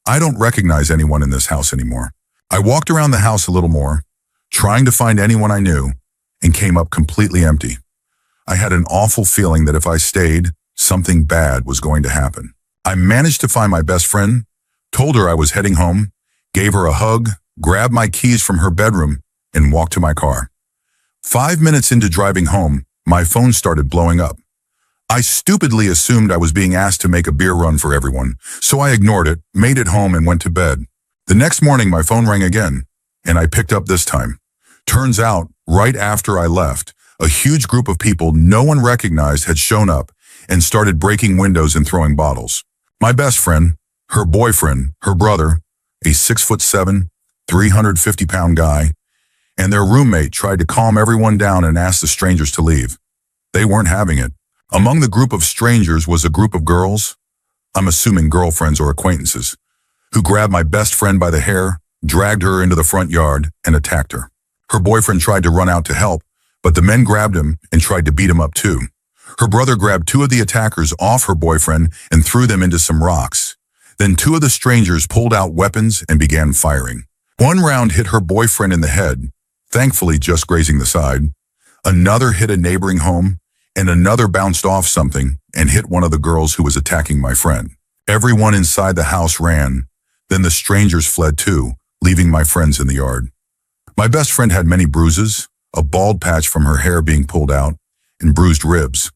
I don't recognize anyone in this house anymore. I walked around the house a little more, trying to find anyone I knew, and came up completely empty. I had an awful feeling that if I stayed, something bad was going to happen. I managed to find my best friend, told her I was heading home, gave her a hug, grabbed my keys from her bedroom, and walked to my car. 5 minutes into driving home, my phone started blowing up. I stupidly assumed I was being asked to make a beer run for everyone, so I ignored it, made it home, and went to bed. The next morning, my phone rang again, and I picked up this time. Turns out, right after I left, a huge group of people no one recognized had shown up and started breaking windows and throwing bottles. My best friend, her boyfriend, her brother, a 6'7", 350-pound guy, and their roommate tried to calm everyone down and ask the strangers to leave. They weren't having it. Among the group of strangers was a group of girls, I'm assuming girlfriends or acquaintances, who grabbed my best friend by the hair, dragged her into the front yard, and attacked her. Her boyfriend tried to run out to help, but the men grabbed him and tried to beat him up too. Her brother grabbed two of the attackers off her boyfriend and threw them into some rocks. Then two of the strangers pulled out weapons and began firing. One round hit her boyfriend in the head, thankfully just grazing the side. Another hit a neighboring home, and another bounced off something and hit one of the girls who was attacking my friend. Everyone inside the house ran. Then the strangers fled too, leaving my friends in the yard. My best friend had many bruises, a bald patch from her hair being pulled out, and bruised ribs.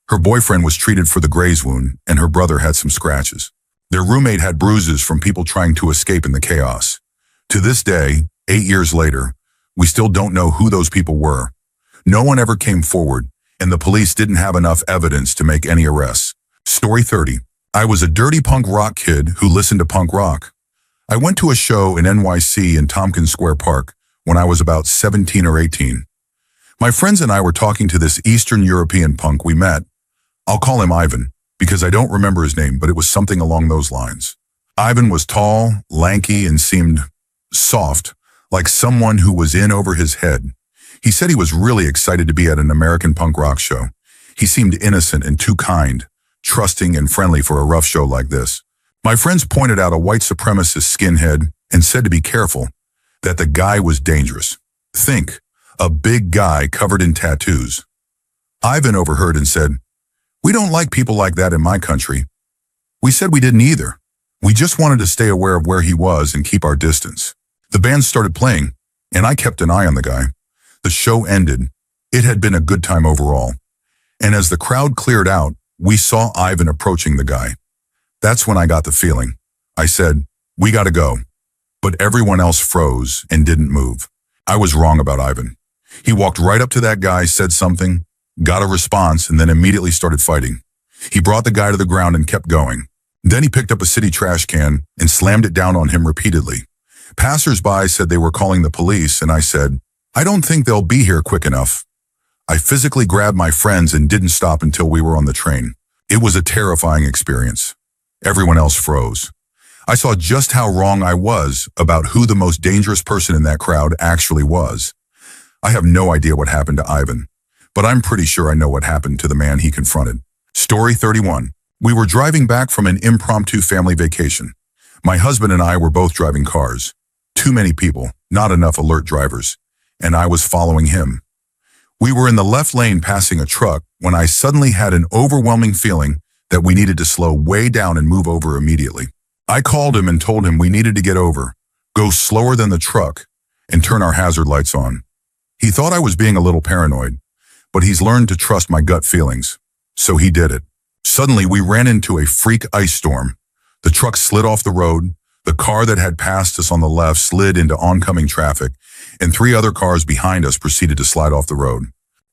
Her boyfriend was treated for the graze wound, and her brother had some scratches. Their roommate had bruises from people trying to escape in the chaos. To this day, 8 years later, we still don't know who those people were. No one ever came forward, and the police didn't have enough evidence to make any arrests. Story 30. I was a dirty punk rock kid who listened to punk rock. I went to a show in NYC in Tompkins Square Park when I was about 17 or 18. My friends and I were talking to this Eastern European punk we met. I'll call him Ivan, because I don't remember his name, but it was something along those lines. Ivan was tall, lanky, and seemed soft, like someone who was in over his head. He said he was really excited to be at an American punk rock show. He seemed innocent and too kind, trusting and friendly for a rough show like this. My friends pointed out a white supremacist skinhead and said to be careful, that the guy was dangerous. Think, a big guy covered in tattoos. Ivan overheard and said, "We don't like people like that in my country." We said we didn't either. We just wanted to stay aware of where he was and keep our distance. The band started playing, and I kept an eye on the guy. The show ended. It had been a good time overall. And as the crowd cleared out, we saw Ivan approaching the guy. That's when I got the feeling. I said, "We gotta go." But everyone else froze and didn't move. I was wrong about Ivan. He walked right up to that guy, said something, got a response, and then immediately started fighting. He brought the guy to the ground and kept going. Then he picked up a city trash can and slammed it down on him repeatedly. Passers-by said they were calling the police, and I said, "I don't think they'll be here quick enough." I physically grabbed my friends and didn't stop until we were on the train. It was a terrifying experience. Everyone else froze. I saw just how wrong I was about who the most dangerous person in that crowd actually was. I have no idea what happened to Ivan, but I'm pretty sure I know what happened to the man he confronted. Story 31. We were driving back from an impromptu family vacation. My husband and I were both driving cars. Too many people, not enough alert drivers, and I was following him. We were in the left lane passing a truck when I suddenly had an overwhelming feeling that we needed to slow way down and move over immediately. I called him and told him we needed to get over, go slower than the truck, and turn our hazard lights on. He thought I was being a little paranoid, but he's learned to trust my gut feelings, so he did it. Suddenly, we ran into a freak ice storm. The truck slid off the road, the car that had passed us on the left slid into oncoming traffic, and 3 other cars behind us proceeded to slide off the road.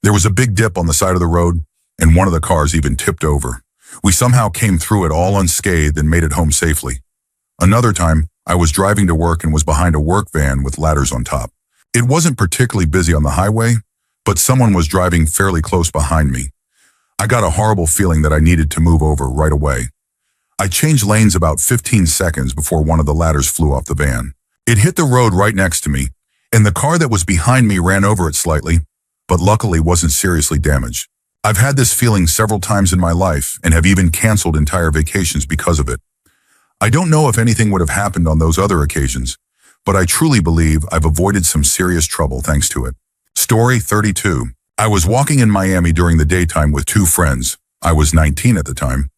There was a big dip on the side of the road, and one of the cars even tipped over. We somehow came through it all unscathed and made it home safely. Another time, I was driving to work and was behind a work van with ladders on top. It wasn't particularly busy on the highway, but someone was driving fairly close behind me. I got a horrible feeling that I needed to move over right away. I changed lanes about 15 seconds before one of the ladders flew off the van. It hit the road right next to me, and the car that was behind me ran over it slightly, but luckily wasn't seriously damaged. I've had this feeling several times in my life and have even canceled entire vacations because of it. I don't know if anything would have happened on those other occasions, but I truly believe I've avoided some serious trouble thanks to it. Story 32. I was walking in Miami during the daytime with two friends. I was 19 at the time.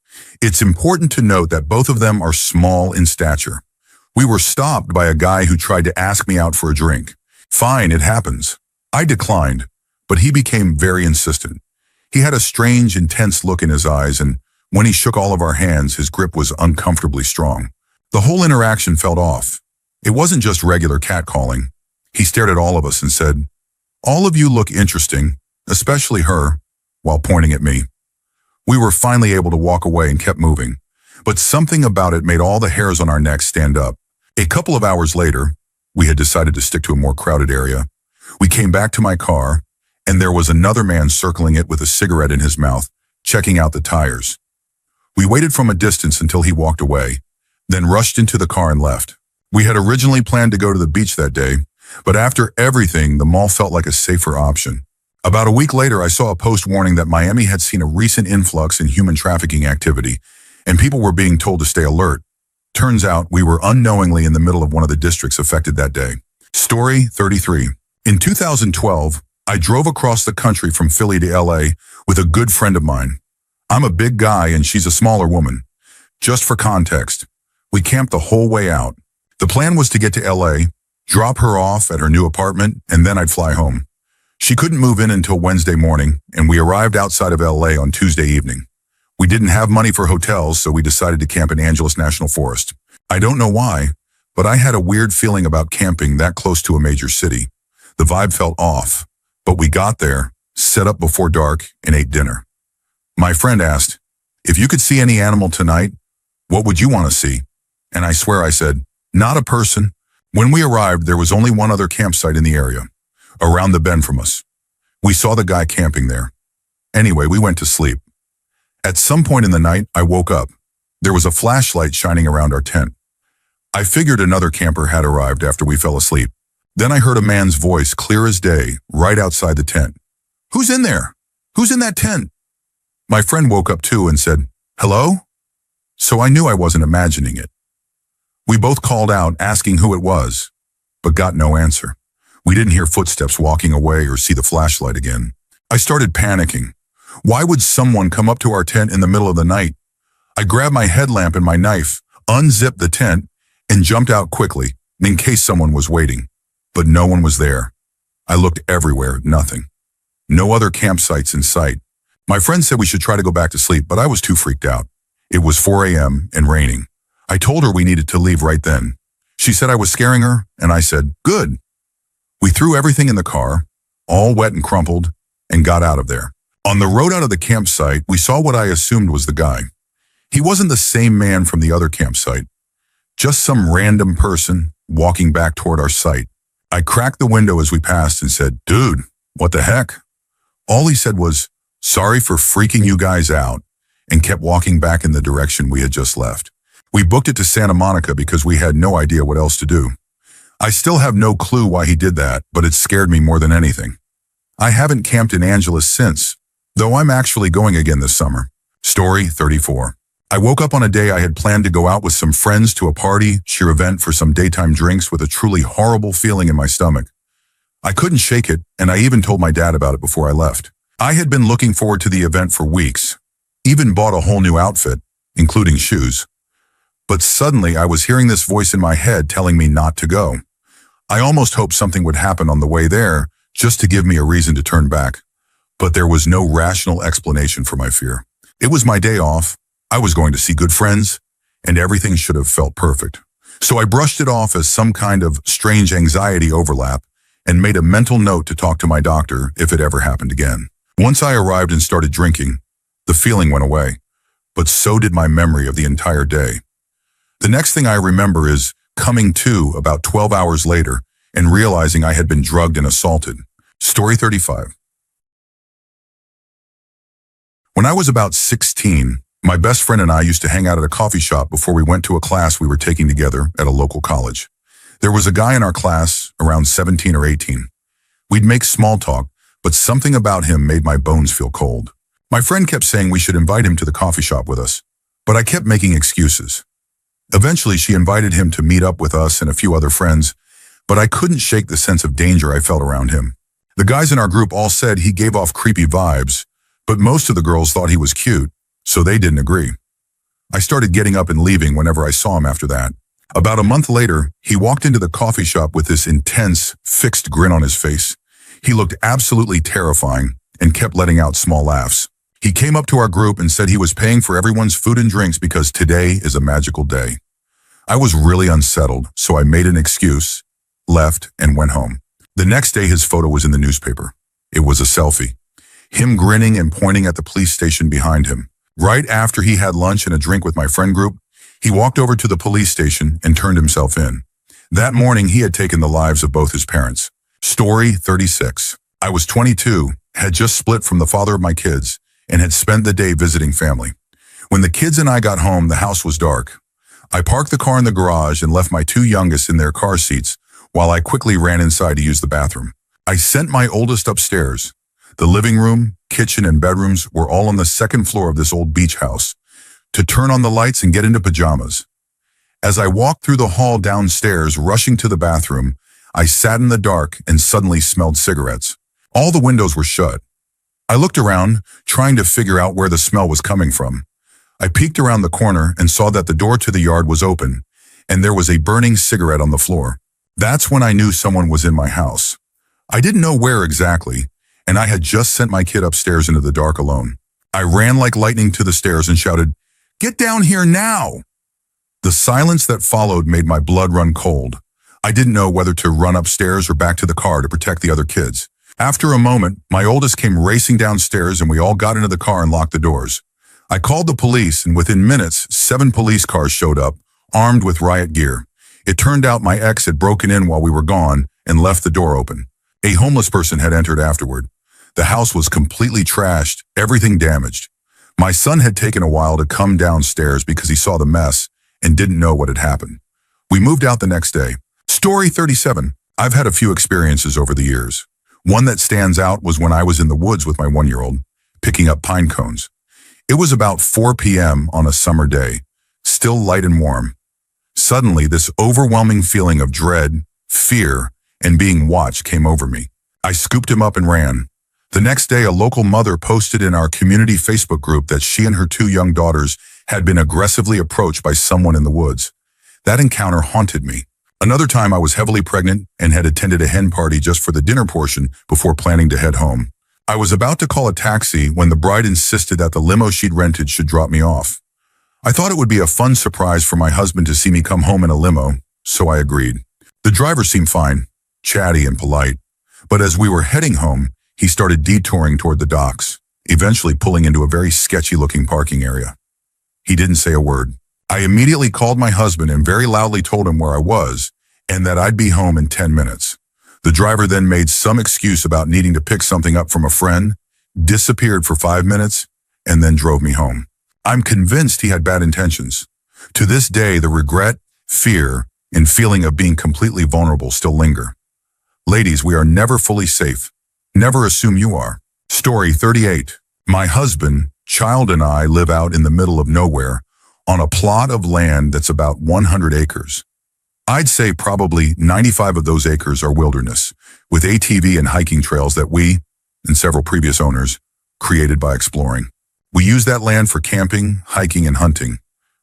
It's important to note that both of them are small in stature. We were stopped by a guy who tried to ask me out for a drink. Fine, it happens. I declined, but he became very insistent. He had a strange, intense look in his eyes, and when he shook all of our hands, his grip was uncomfortably strong. The whole interaction felt off. It wasn't just regular catcalling. He stared at all of us and said, "All of you look interesting, especially her," while pointing at me. We were finally able to walk away and kept moving, but something about it made all the hairs on our necks stand up. A couple of hours later, we had decided to stick to a more crowded area. We came back to my car, and there was another man circling it with a cigarette in his mouth, checking out the tires. We waited from a distance until he walked away, then rushed into the car and left. We had originally planned to go to the beach that day, but after everything, the mall felt like a safer option. About a week later, I saw a post warning that Miami had seen a recent influx in human trafficking activity, and people were being told to stay alert. Turns out we were unknowingly in the middle of one of the districts affected that day. Story 33. In 2012, I drove across the country from Philly to LA with a good friend of mine. I'm a big guy and she's a smaller woman. Just for context, we camped the whole way out. The plan was to get to LA, drop her off at her new apartment, and then I'd fly home. She couldn't move in until Wednesday morning, and we arrived outside of LA on Tuesday evening. We didn't have money for hotels, so we decided to camp in Angeles National Forest. I don't know why, but I had a weird feeling about camping that close to a major city. The vibe felt off, but we got there, set up before dark, and ate dinner. My friend asked, "If you could see any animal tonight, what would you want to see?" And I swear I said, "Not a person." When we arrived, there was only one other campsite in the area, around the bend from us. We saw the guy camping there. Anyway, we went to sleep. At some point in the night, I woke up. There was a flashlight shining around our tent. I figured another camper had arrived after we fell asleep. Then I heard a man's voice, clear as day, right outside the tent. "Who's in there? Who's in that tent?" My friend woke up too and said, "Hello?" So I knew I wasn't imagining it. We both called out, asking who it was, but got no answer. We didn't hear footsteps walking away or see the flashlight again. I started panicking. Why would someone come up to our tent in the middle of the night? I grabbed my headlamp and my knife, unzipped the tent, and jumped out quickly, in case someone was waiting. But no one was there. I looked everywhere, nothing. No other campsites in sight. My friend said we should try to go back to sleep, but I was too freaked out. It was 4 a.m. and raining. I told her we needed to leave right then. She said I was scaring her, and I said, "Good." We threw everything in the car, all wet and crumpled, and got out of there. On the road out of the campsite, we saw what I assumed was the guy. He wasn't the same man from the other campsite, just some random person walking back toward our site. I cracked the window as we passed and said, "Dude, what the heck?" All he said was, "Sorry for freaking you guys out," and kept walking back in the direction we had just left. We booked it to Santa Monica because we had no idea what else to do. I still have no clue why he did that, but it scared me more than anything. I haven't camped in Angeles since, though I'm actually going again this summer. Story 34. I woke up on a day I had planned to go out with some friends to a party, sheer event for some daytime drinks with a truly horrible feeling in my stomach. I couldn't shake it, and I even told my dad about it before I left. I had been looking forward to the event for weeks, even bought a whole new outfit, including shoes. But suddenly I was hearing this voice in my head telling me not to go. I almost hoped something would happen on the way there, just to give me a reason to turn back. But there was no rational explanation for my fear. It was my day off, I was going to see good friends, and everything should have felt perfect. So I brushed it off as some kind of strange anxiety overlap and made a mental note to talk to my doctor if it ever happened again. Once I arrived and started drinking, the feeling went away, but so did my memory of the entire day. The next thing I remember is coming to about 12 hours later and realizing I had been drugged and assaulted. Story 35. When I was about 16, my best friend and I used to hang out at a coffee shop before we went to a class we were taking together at a local college. There was a guy in our class, around 17 or 18. We'd make small talk, but something about him made my bones feel cold. My friend kept saying we should invite him to the coffee shop with us, but I kept making excuses. Eventually, she invited him to meet up with us and a few other friends, but I couldn't shake the sense of danger I felt around him. The guys in our group all said he gave off creepy vibes, but most of the girls thought he was cute, so they didn't agree. I started getting up and leaving whenever I saw him after that. About a month later, he walked into the coffee shop with this intense, fixed grin on his face. He looked absolutely terrifying and kept letting out small laughs. He came up to our group and said he was paying for everyone's food and drinks because today is a magical day. I was really unsettled, so I made an excuse, left, and went home. The next day, his photo was in the newspaper. It was a selfie. Him grinning and pointing at the police station behind him. Right after he had lunch and a drink with my friend group, he walked over to the police station and turned himself in. That morning, he had taken the lives of both his parents. Story 36. I was 22, had just split from the father of my kids, and had spent the day visiting family. When the kids and I got home, the house was dark. I parked the car in the garage and left my two youngest in their car seats while I quickly ran inside to use the bathroom. I sent my oldest upstairs. The living room, kitchen, and bedrooms were all on the second floor of this old beach house, to turn on the lights and get into pajamas. As I walked through the hall downstairs, rushing to the bathroom, I sat in the dark and suddenly smelled cigarettes. All the windows were shut. I looked around, trying to figure out where the smell was coming from. I peeked around the corner and saw that the door to the yard was open, and there was a burning cigarette on the floor. That's when I knew someone was in my house. I didn't know where exactly, and I had just sent my kid upstairs into the dark alone. I ran like lightning to the stairs and shouted, "Get down here now!" The silence that followed made my blood run cold. I didn't know whether to run upstairs or back to the car to protect the other kids. After a moment, my oldest came racing downstairs and we all got into the car and locked the doors. I called the police, and within minutes, 7 police cars showed up, armed with riot gear. It turned out my ex had broken in while we were gone and left the door open. A homeless person had entered afterward. The house was completely trashed, everything damaged. My son had taken a while to come downstairs because he saw the mess and didn't know what had happened. We moved out the next day. Story 37. I've had a few experiences over the years. One that stands out was when I was in the woods with my 1-year-old, picking up pine cones. It was about 4 p.m. on a summer day, still light and warm. Suddenly, this overwhelming feeling of dread, fear, and being watched came over me. I scooped him up and ran. The next day, a local mother posted in our community Facebook group that she and her 2 young daughters had been aggressively approached by someone in the woods. That encounter haunted me. Another time, I was heavily pregnant and had attended a hen party just for the dinner portion before planning to head home. I was about to call a taxi when the bride insisted that the limo she'd rented should drop me off. I thought it would be a fun surprise for my husband to see me come home in a limo, so I agreed. The driver seemed fine, chatty and polite, but as we were heading home, he started detouring toward the docks, eventually pulling into a very sketchy-looking parking area. He didn't say a word. I immediately called my husband and very loudly told him where I was and that I'd be home in 10 minutes. The driver then made some excuse about needing to pick something up from a friend, disappeared for 5 minutes, and then drove me home. I'm convinced he had bad intentions. To this day, the regret, fear, and feeling of being completely vulnerable still linger. Ladies, we are never fully safe. Never assume you are. Story 38. My husband, child, and I live out in the middle of nowhere on a plot of land that's about 100 acres. I'd say probably 95 of those acres are wilderness, with ATV and hiking trails that we, and several previous owners, created by exploring. We use that land for camping, hiking, and hunting.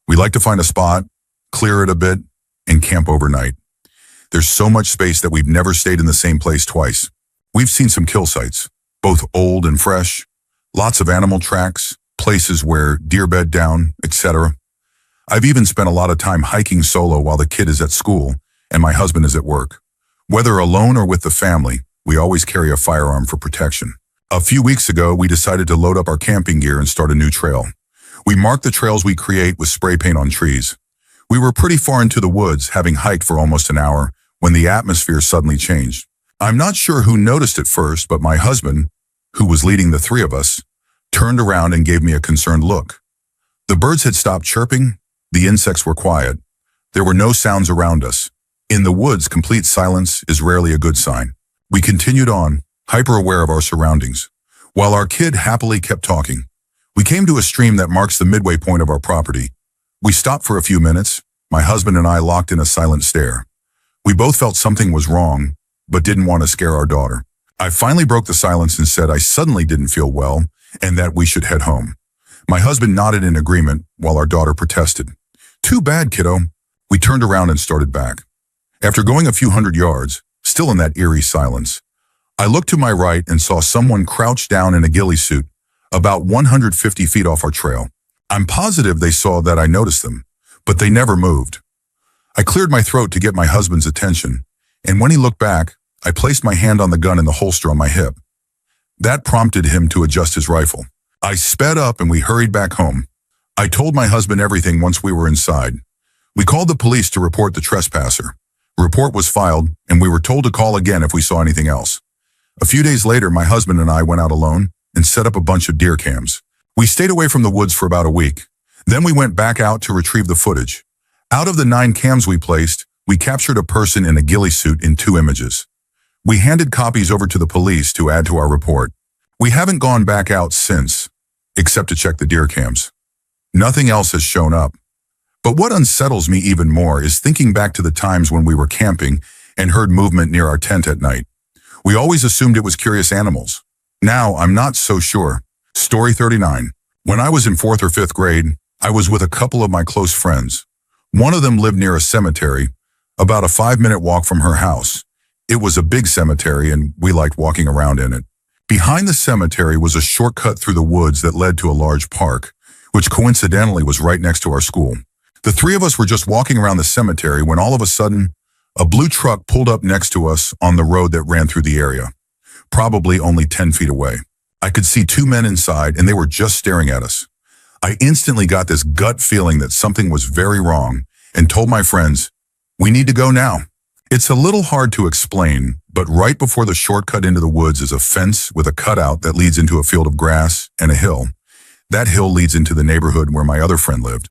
We like to find a spot, clear it a bit, and camp overnight. There's so much space that we've never stayed in the same place twice. We've seen some kill sites, both old and fresh, lots of animal tracks, places where deer bed down, etc. I've even spent a lot of time hiking solo while the kid is at school and my husband is at work. Whether alone or with the family, we always carry a firearm for protection. A few weeks ago, we decided to load up our camping gear and start a new trail. We mark the trails we create with spray paint on trees. We were pretty far into the woods, having hiked for almost an hour, when the atmosphere suddenly changed. I'm not sure who noticed it first, but my husband, who was leading the 3 of us, turned around and gave me a concerned look. The birds had stopped chirping, the insects were quiet. There were no sounds around us. In the woods, complete silence is rarely a good sign. We continued on, hyper-aware of our surroundings, while our kid happily kept talking. We came to a stream that marks the midway point of our property. We stopped for a few minutes, my husband and I locked in a silent stare. We both felt something was wrong, but didn't want to scare our daughter. I finally broke the silence and said I suddenly didn't feel well and that we should head home. My husband nodded in agreement while our daughter protested. "Too bad, kiddo." We turned around and started back. After going a few hundred yards, still in that eerie silence, I looked to my right and saw someone crouched down in a ghillie suit, about 150 feet off our trail. I'm positive they saw that I noticed them, but they never moved. I cleared my throat to get my husband's attention, and when he looked back, I placed my hand on the gun in the holster on my hip. That prompted him to adjust his rifle. I sped up and we hurried back home. I told my husband everything once we were inside. We called the police to report the trespasser. A report was filed, and we were told to call again if we saw anything else. A few days later, my husband and I went out alone and set up a bunch of deer cams. We stayed away from the woods for about a week. Then we went back out to retrieve the footage. Out of the 9 cams we placed, we captured a person in a ghillie suit in 2 images. We handed copies over to the police to add to our report. We haven't gone back out since, except to check the deer cams. Nothing else has shown up. But what unsettles me even more is thinking back to the times when we were camping and heard movement near our tent at night. We always assumed it was curious animals. Now, I'm not so sure. Story 39. When I was in 4th or 5th grade, I was with a couple of my close friends. One of them lived near a cemetery, about a 5-minute walk from her house. It was a big cemetery and we liked walking around in it. Behind the cemetery was a shortcut through the woods that led to a large park, which coincidentally was right next to our school. The 3 of us were just walking around the cemetery when all of a sudden, a blue truck pulled up next to us on the road that ran through the area, probably only 10 feet away. I could see 2 men inside and they were just staring at us. I instantly got this gut feeling that something was very wrong and told my friends, "We need to go now." It's a little hard to explain, but right before the shortcut into the woods is a fence with a cutout that leads into a field of grass and a hill. That hill leads into the neighborhood where my other friend lived.